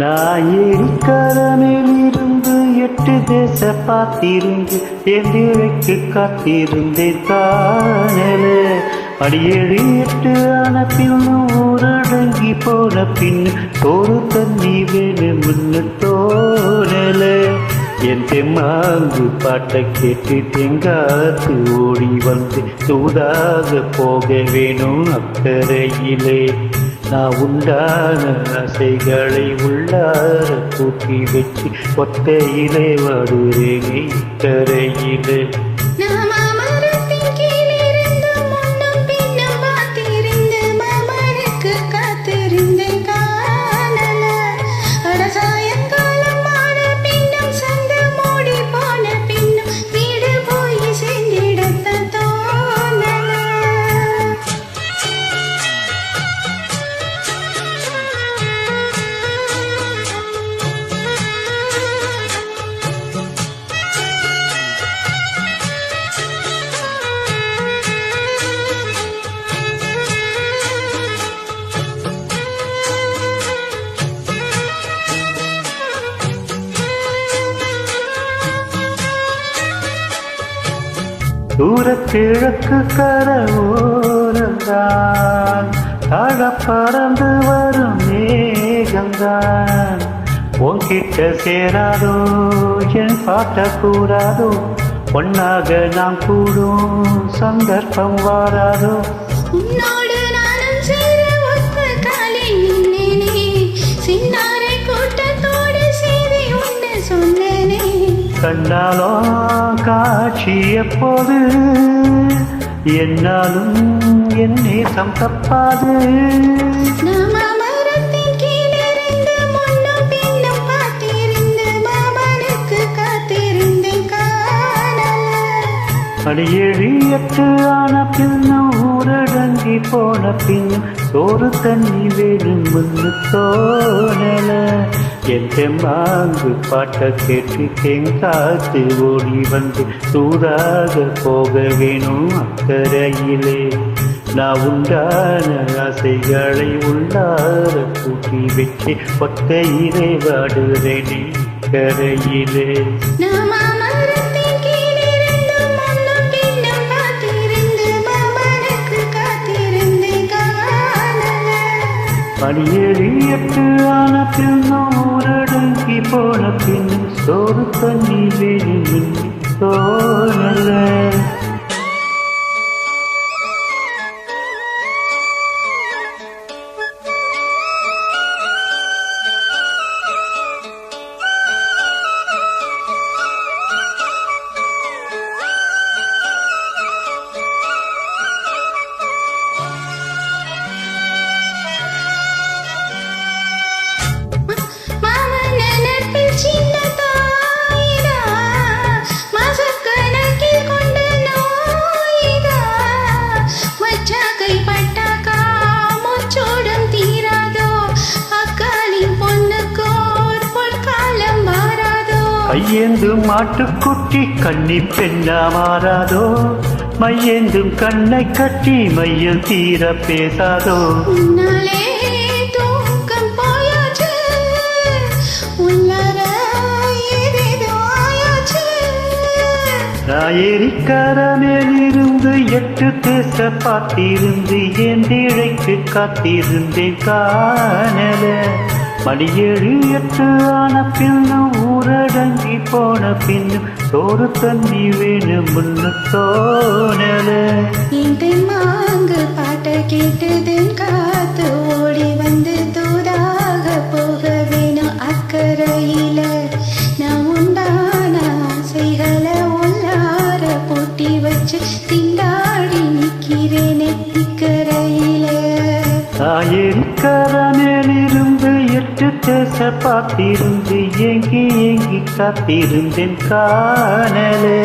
நான் ஏரிக்கரமிலிருந்து 8 தேச பார்த்திருந்து எந்திழைக்கு காத்திருந்தேன் காணல. அடி 7 8 ஆன பின்னும் ஊரடங்கி போன பின்னும் சோறு தண்ணி வேணும்னு தோணல. என் தெம்மாங்கு பாட்டை கேட்டு தெங்காத்து ஓடி வந்து சூடாக போக வேணும் அக்கறையிலே. நான் உண்டான ஆசைகளை உள்ளார கூட்டி வச்சு ஒத்தையிலே வாடுறேன் இக்கரையிலே. தூரக்கிழக்கு கரவோரந்தான் தாழ பறந்து வரும் மேகந்தான். உன்கிட்ட சேராதோ என் பாட்ட கூறாதோ, ஒன்னாக நாம் கூடும் சந்தர்ப்பம் வாராதோ. கண்டாலோ காட்சி எப்போது என்னாலும் என் நேசம் தப்பாது. அடி 7 8 ஆன பின்னும் ஊரடங்கி போன பின்னும் சோறு தண்ணி வேணும்னு தோணல. என் தெம்மாங்கு பாட்டை கேட்டு தெங்காத்து ஓடி வந்து சூடாக போக வேணும் அக்கறையிலே. நான் உண்டான ஆசைகளை உள்ளார கூட்டி வச்சு ஒத்தையிலே வாடுறேனே கரையிலே. மணி 7 8 ஆன பின்னும் ஊரடங்கி போன பின்னும் சோறு தண்ணி வேணும் தோணல. மையேந்தும் மாட்டுக்குட்டி கன்னி பெண்ணா மாறாதோ, மையேந்தும் கண்ணை கட்டி மையல் தீர பேசாதோ. நான் ஏரிக்கரமிலிருந்து 8 தேச பார்த்திருந்து ஏந்திழைக்கு காத்திருந்தேன் காணல. மணி 7 8 ஆன பின்னும் ஊரடங்கி போன பின்னும் சோறு தண்ணி வேணும்னு தோணல. மாங்கு பாட்டை கேட்டு காத்து ஓடி வந்து தூதாக போக வேணும் அக்கறையில. நான் உண்டான ஆசைகளை உள்ளார பூட்டி வச்சு திண்டாடி நிற்கிறேனே இக்கரையில. நான் ஏரிக்கரமிலிருந்து 8 தேச பார்த்திருந்து ஏங்கி ஏங்கி காத்திருந்தேன் காணலே.